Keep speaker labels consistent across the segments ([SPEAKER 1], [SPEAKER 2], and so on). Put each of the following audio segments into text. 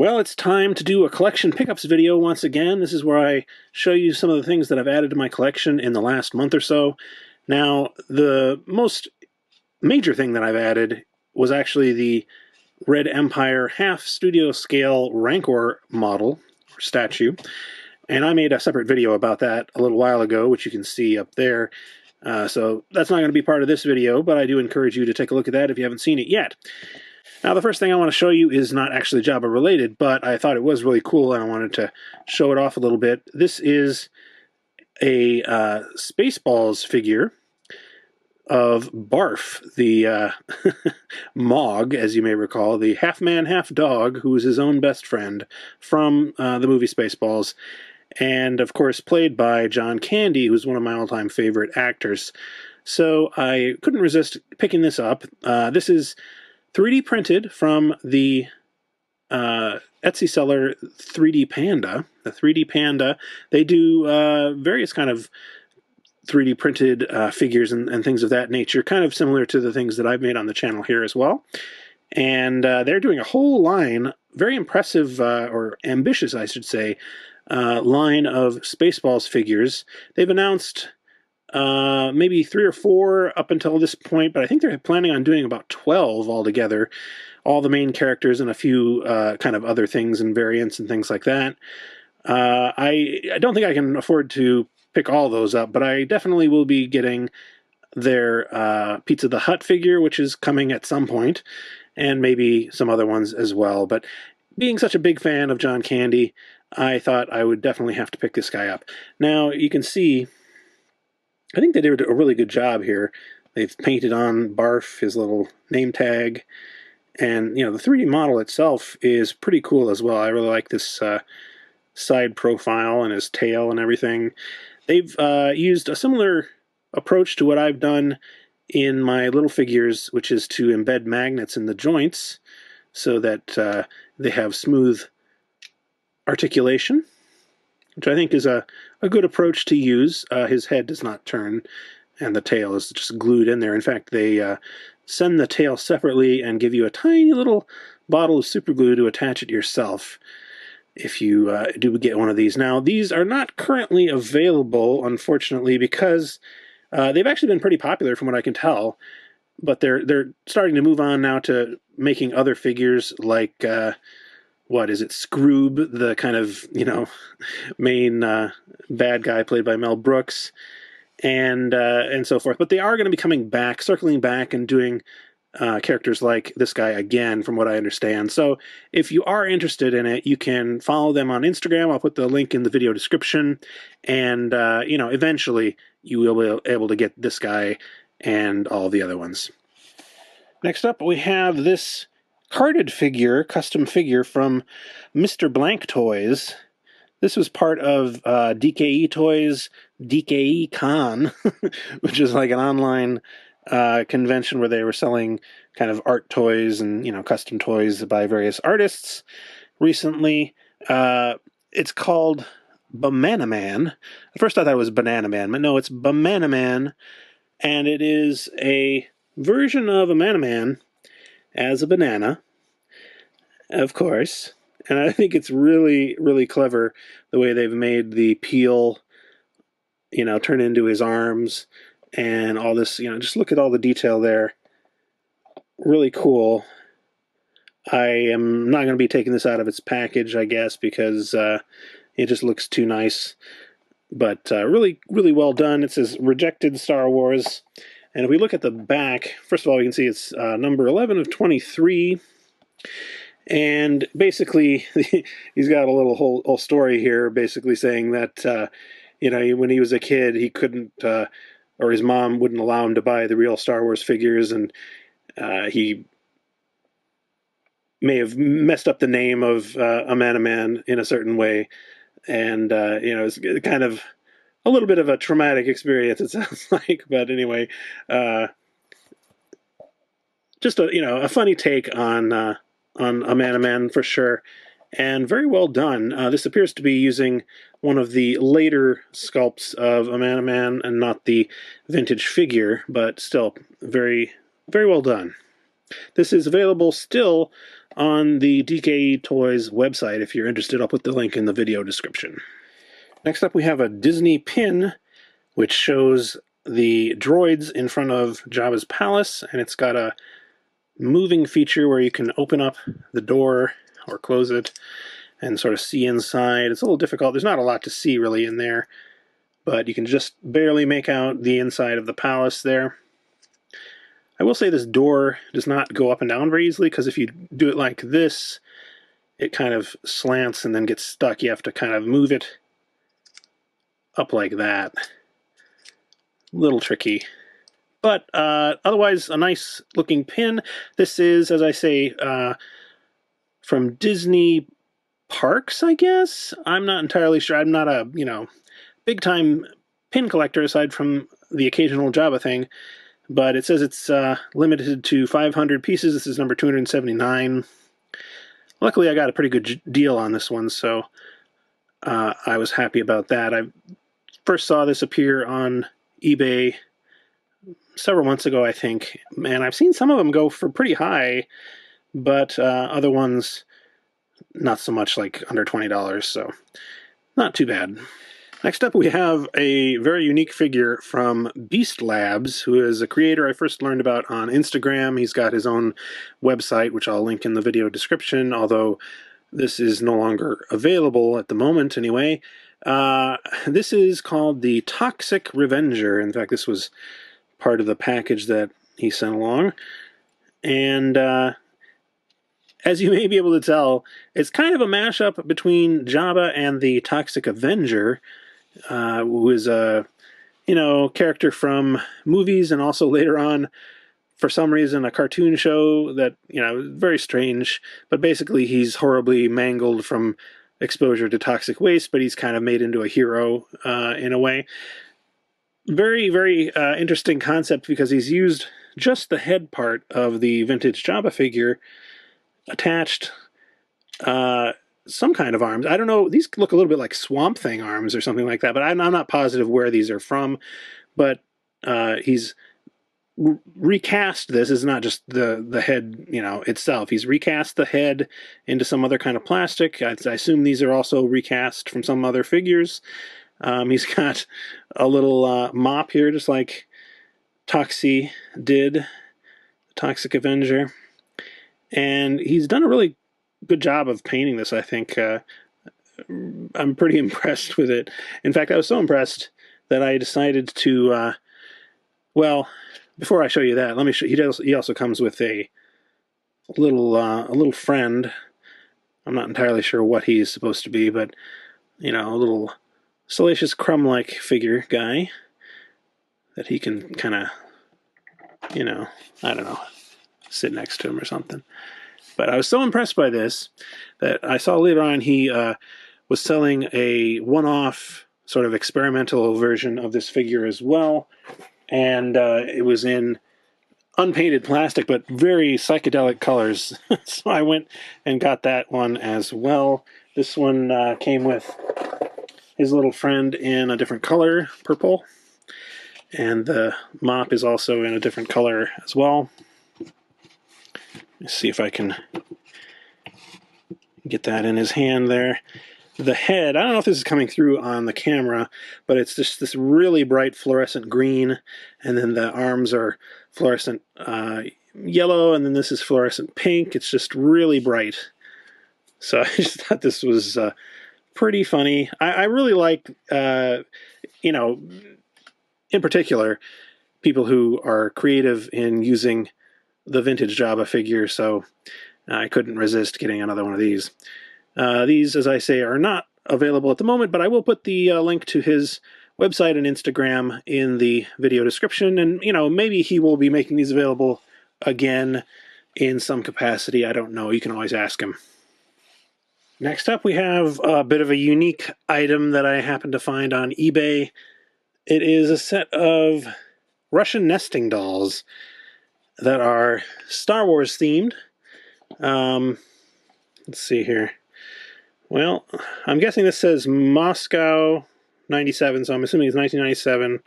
[SPEAKER 1] Well, it's time to do a collection pickups video once again. This is where I show you some of the things that I've added to my collection in the last month or so. Now, the most major thing that I've added was actually the Red Empire half studio scale Rancor model, or statue. And I made a separate video about that a little while ago, which you can see up there. So that's not going to be part of this video, but I do encourage you to take a look at that if you haven't seen it yet. Now, the first thing I want to show you is not actually Jabba related, but I thought it was really cool and I wanted to show it off a little bit. This is a Spaceballs figure of Barf, the Mog, as you may recall, the half-man, half-dog, who is his own best friend from the movie Spaceballs, and, of course, played by John Candy, who's one of my all-time favorite actors. So I couldn't resist picking this up. This is 3D printed from the Etsy seller 3D Panda. The 3D Panda, they do various kind of 3D printed figures and things of that nature, kind of similar to the things that I've made on the channel here as well. And they're doing a whole line, very impressive, or ambitious, I should say, line of Spaceballs figures. They've announced maybe 3 or 4 up until this point, but I think they're planning on doing about 12 altogether. All the main characters and a few kind of other things and variants and things like that. I don't think I can afford to pick all those up, but I definitely will be getting their Pizza the Hut figure, which is coming at some point, and maybe some other ones as well. But being such a big fan of John Candy, I thought I would definitely have to pick this guy up. Now, you can see, I think they did a really good job here. They've painted on Barf, his little name tag, and, you know, the 3D model itself is pretty cool as well. I really like this side profile and his tail and everything. They've used a similar approach to what I've done in my little figures, which is to embed magnets in the joints so that they have smooth articulation, which I think is a good approach to use. His head does not turn, and the tail is just glued in there. In fact, they send the tail separately and give you a tiny little bottle of super glue to attach it yourself if you do get one of these. Now, these are not currently available, unfortunately, because they've actually been pretty popular from what I can tell, but they're starting to move on now to making other figures like what is it, Scroob, the kind of, you know, main bad guy played by Mel Brooks, and so forth. But they are going to be coming back, circling back, and doing characters like this guy again, from what I understand. So if you are interested in it, you can follow them on Instagram. I'll put the link in the video description, and you know, eventually you will be able to get this guy and all the other ones. Next up, we have this carded figure, custom figure from Mr. Blank Toys. This was part of DKE Toys DKE Con, which is like an online convention where they were selling kind of art toys and, you know, custom toys by various artists. Recently, it's called Bamanaman. At first I thought it was Banana Man, but no, it's Bamanaman, and it is a version of a Man as a banana, of course. And I think it's really, really clever the way they've made the peel, you know, turn into his arms and all this, you know, just look at all the detail there. Really cool. I am not going to be taking this out of its package, I guess, because it just looks too nice. But really, really well done. It says Rejected Star Wars. And if we look at the back, first of all, we can see it's number 11 of 23. And basically, he's got a little whole story here, basically saying that, you know, when he was a kid, he couldn't, or his mom wouldn't allow him to buy the real Star Wars figures, and he may have messed up the name of a Man in a certain way. And, you know, it's kind of a little bit of a traumatic experience, it sounds like. But anyway, just a, you know, a funny take on a Man for sure, and very well done. This appears to be using one of the later sculpts of a Man and not the vintage figure, but still very, very well done. This is available still on the DK Toys website. If you're interested, I'll put the link in the video description. Next up, we have a Disney pin, which shows the droids in front of Jabba's palace, and it's got a moving feature where you can open up the door or close it and sort of see inside. It's a little difficult. There's not a lot to see really in there, but you can just barely make out the inside of the palace there. I will say this door does not go up and down very easily, because if you do it like this, it kind of slants and then gets stuck. You have to kind of move it up like that. A little tricky. But otherwise, a nice looking pin. This is, as I say, from Disney Parks, I guess? I'm not entirely sure. I'm not a, big-time pin collector aside from the occasional Jabba thing. But it says it's limited to 500 pieces. This is number 279. Luckily, I got a pretty good deal on this one, so I was happy about that. I first saw this appear on eBay several months ago, I think, and I've seen some of them go for pretty high, but other ones not so much, like under $20, so not too bad. Next up, we have a very unique figure from Beast Labs, who is a creator I first learned about on Instagram. He's got his own website, which I'll link in the video description, although this is no longer available at the moment anyway. This is called the Toxic Revenger. In fact, this was part of the package that he sent along. And as you may be able to tell, it's kind of a mashup between Jabba and the Toxic Avenger, who is a, character from movies and also later on, for some reason, a cartoon show that, very strange. But basically, he's horribly mangled from exposure to toxic waste, but he's kind of made into a hero in a way. Very, very interesting concept, because he's used just the head part of the vintage Jabba figure, attached some kind of arms. I don't know, these look a little bit like Swamp Thing arms or something like that, but I'm not positive where these are from. But he's recast this. Is not just the head, itself. He's recast the head into some other kind of plastic. I assume these are also recast from some other figures. He's got a little mop here, just like Toxie did, the Toxic Avenger. And he's done a really good job of painting this, I think. I'm pretty impressed with it. In fact, I was so impressed that I decided to, well, before I show you that, let me show. He also comes with a little friend. I'm not entirely sure what he's supposed to be, but a little Salacious Crumb-like figure guy that he can kind of, I don't know, sit next to him or something. But I was so impressed by this that I saw later on he was selling a one-off sort of experimental version of this figure as well. And it was in unpainted plastic, but very psychedelic colors. So I went and got that one as well. This one came with his little friend in a different color, purple. And the mop is also in a different color as well. Let's see if I can get that in his hand there. The head, I don't know if this is coming through on the camera, but it's just this really bright fluorescent green, and then the arms are fluorescent yellow, and then this is fluorescent pink. It's just really bright. So I just thought this was pretty funny. I really like, in particular, people who are creative in using the vintage Jabba figure, so I couldn't resist getting another one of these. These, as I say, are not available at the moment, but I will put the link to his website and Instagram in the video description, and, maybe he will be making these available again in some capacity. I don't know. You can always ask him. Next up, we have a bit of a unique item that I happened to find on eBay. It is a set of Russian nesting dolls that are Star Wars themed. Let's see here. Well, I'm guessing this says Moscow 97, so I'm assuming it's 1997.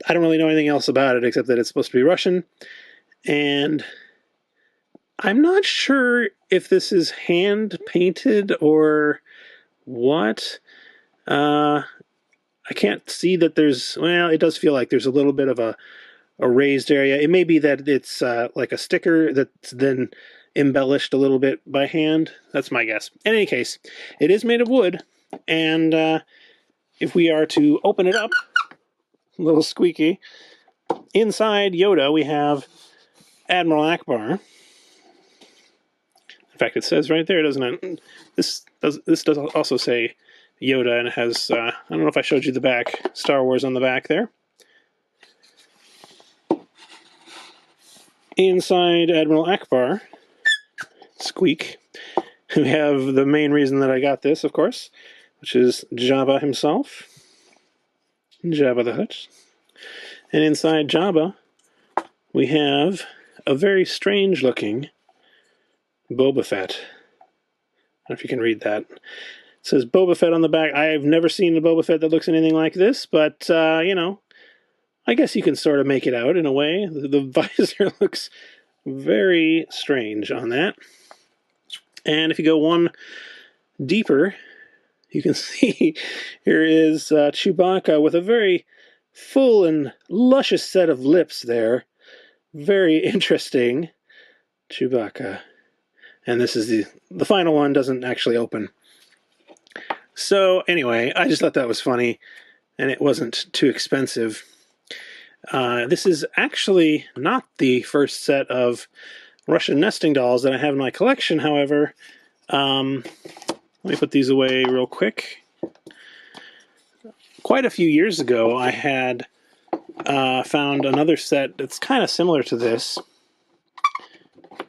[SPEAKER 1] I don't really know anything else about it except that it's supposed to be Russian. And I'm not sure if this is hand painted or what. I can't see that there's, well, it does feel like there's a little bit of a raised area. It may be that it's like a sticker that's then embellished a little bit by hand. That's my guess. In any case, it is made of wood, and if we are to open it up, a little squeaky, inside Yoda we have Admiral Akbar. In fact, it says right there, doesn't it? This does also say Yoda, and it has, I don't know if I showed you the back, Star Wars on the back there. Inside Admiral Akbar, squeak, we have the main reason that I got this, of course, which is Jabba himself, Jabba the Hutt. And inside Jabba, we have a very strange looking Boba Fett. I don't know if you can read that. It says Boba Fett on the back. I've never seen a Boba Fett that looks anything like this, but, you know, I guess you can sort of make it out in a way. The visor looks very strange on that. And if you go one deeper, you can see here is Chewbacca with a very full and luscious set of lips there. Very interesting. Chewbacca. And this is the final one, doesn't actually open. So anyway, I just thought that was funny, and it wasn't too expensive. This is actually not the first set of Russian nesting dolls that I have in my collection, however. Let me put these away real quick. Quite a few years ago, I had found another set that's kind of similar to this.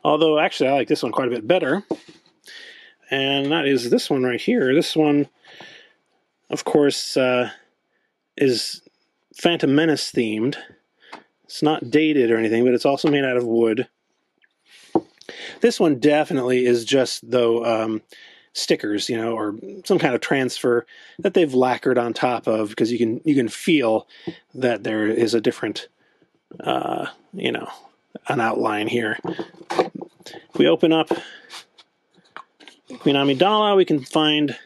[SPEAKER 1] Although, actually, I like this one quite a bit better. And that is this one right here. This one, of course, is Phantom Menace themed. It's not dated or anything, but it's also made out of wood. This one definitely is just, though, stickers, you know, or some kind of transfer that they've lacquered on top of, because you can feel that there is a different, you know, an outline here. If we open up Queen Amidala, we can find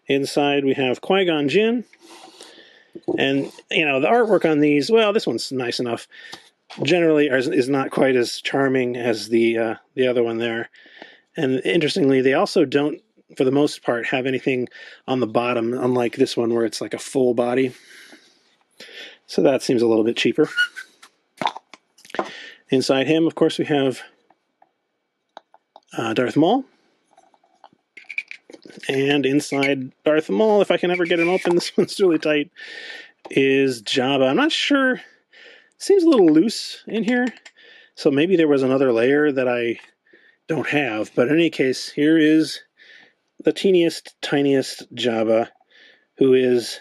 [SPEAKER 1] inside we have Qui-Gon Jinn. And, you know, the artwork on these, well, this one's nice enough. Generally is not quite as charming as the other one there. And interestingly, they also don't, for the most part, have anything on the bottom, unlike this one where it's like a full body. So that seems a little bit cheaper. Inside him, of course, we have Darth Maul. And inside Darth Maul, if I can ever get him open, this one's really tight, is Jabba. I'm not sure. Seems a little loose in here. So maybe there was another layer that I don't have. But in any case, here is the teeniest, tiniest Jabba, who is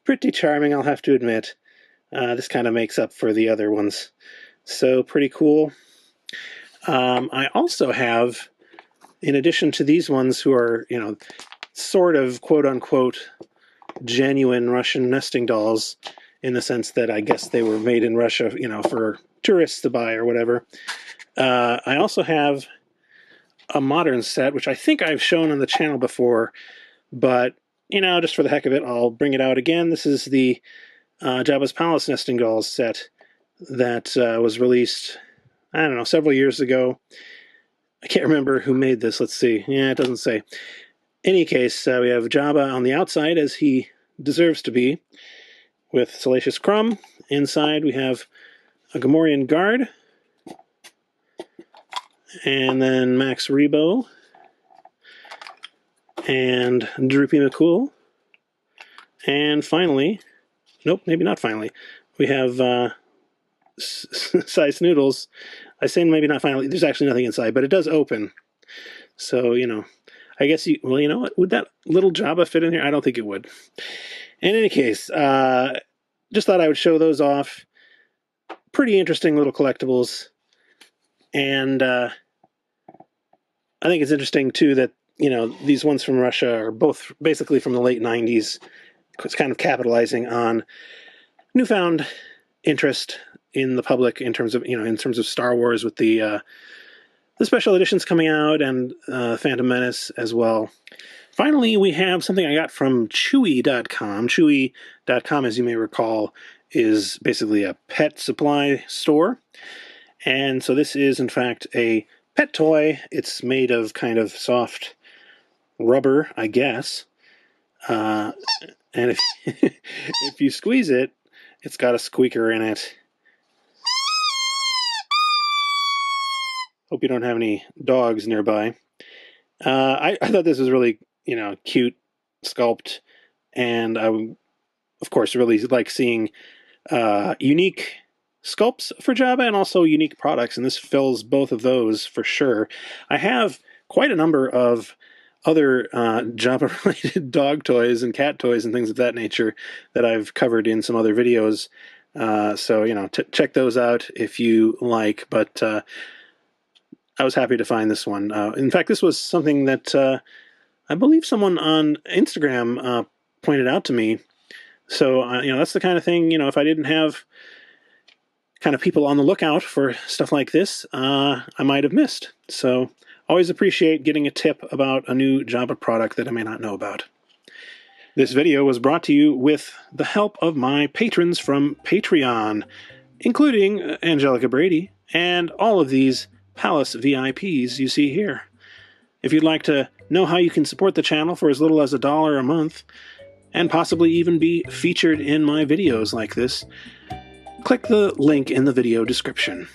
[SPEAKER 1] pretty charming, I'll have to admit. This kind of makes up for the other ones. So pretty cool. I also have, in addition to these ones who are, you know, sort of quote-unquote genuine Russian nesting dolls, in the sense that I guess they were made in Russia, you know, for tourists to buy or whatever. I also have a modern set, which I think I've shown on the channel before, but, you know, just for the heck of it, I'll bring it out again. This is the Jabba's Palace Nesting Dolls set that was released, I don't know, several years ago. I can't remember who made this. Let's see. Yeah, it doesn't say. In any case, we have Jabba on the outside, as he deserves to be, with Salacious Crumb. Inside, we have a Gamorrean guard. And then Max Rebo. And Droopy McCool. And finally, nope, maybe not finally, we have Size Noodles. I say maybe not finally, there's actually nothing inside, but it does open. So, you know, I guess you, well, you know what, would that little Jabba fit in here? I don't think it would. In any case, just thought I would show those off. Pretty interesting little collectibles. And I think it's interesting, too, that, you know, these ones from Russia are both basically from the late 90s. It's kind of capitalizing on newfound interest in the public in terms of, in terms of Star Wars with the special editions coming out, and Phantom Menace as well. Finally, we have something I got from Chewy.com. Chewy.com, as you may recall, is basically a pet supply store. And so this is, in fact, a pet toy. It's made of kind of soft rubber, I guess. And if, if you squeeze it, it's got a squeaker in it. Hope you don't have any dogs nearby. I thought this was really, cute sculpt, and I, of course, really like seeing unique sculpts for Jabba and also unique products, and this fills both of those for sure. I have quite a number of other Jabba-related dog toys and cat toys and things of that nature that I've covered in some other videos, so, check those out if you like, but I was happy to find this one. In fact, this was something that I believe someone on Instagram pointed out to me. So, that's the kind of thing, if I didn't have kind of people on the lookout for stuff like this, I might have missed. So, always appreciate getting a tip about a new Jabba product that I may not know about. This video was brought to you with the help of my patrons from Patreon, including Angelica Brady and all of these Palace VIPs you see here. If you'd like to know how you can support the channel for as little as $1 a month, and possibly even be featured in my videos like this, click the link in the video description.